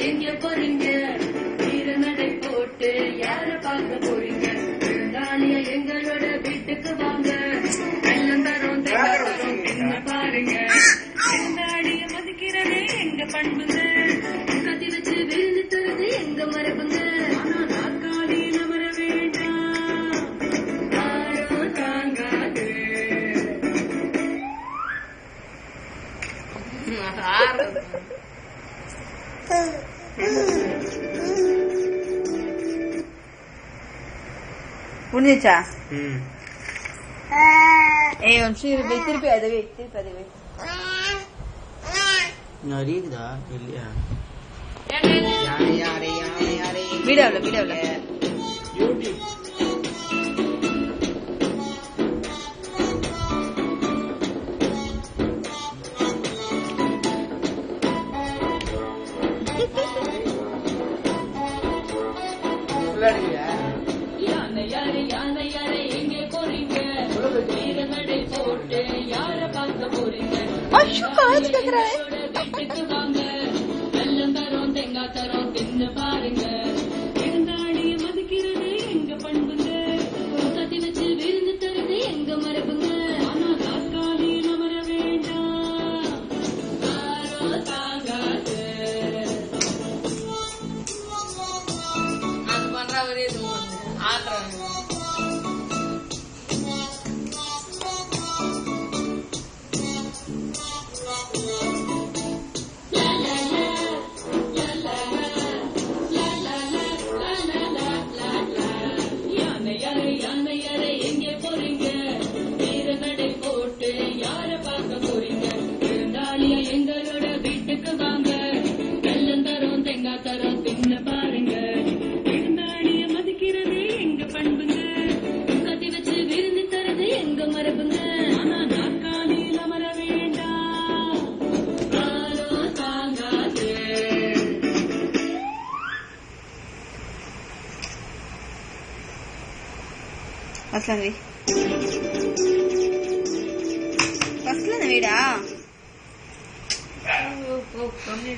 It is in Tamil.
எங்க போறீங்க நடை போட்டு யார பார்க்க போறீங்க எங்களோட வீட்டுக்கு வாங்க எல்லாம் தரும் என்ன பாருங்க அடிய மதிக்கிறதே எங்க பண்புங்க கத்தி வச்சு விருந்து தருது எங்க மரபுங்க ஆனா நாற்காலியில வர வேண்டாம் யாரும் தாங்காது புரிஞ்சுச்சா? திருப்பி அதை இருக்குதா இல்லையா? வீடியோல எங்க போறீங்க நடை போட்டு யார பார்க்க போறீங்க வீட்டுக்கு வாங்க வெள்ளம் தரோம் தேங்காய் தரோம் தின்னு பாருங்க இருந்தாடிய மதிக்கிறது எங்க பண்புங்க கத்தி வச்சு விருந்து தருது எங்க மரபுங்க ஆனா நாற்காலியில வர வேண்டாம் யாரும் தாங்காது அது பண்றவரே ஆடுறாங்க எங்க போறீங்க நடை போட்டு யார பார்க்க போறீங்க இருந்தாலியா எங்களோட வீட்டுக்கு வாங்க வெள்ளம் தரும் தேங்காய் தரும் தின்னு பாருங்க இருந்தாலிய மதிக்கிறது எங்க பண்புங்க கத்தி வச்சு விருந்து தரது எங்க மரபுங்க ஆனா நாற்காலியில வர வேண்டாம் யாரும் தாங்காது ஃபர்ஸ்ட்ல வீடா? கம்மியா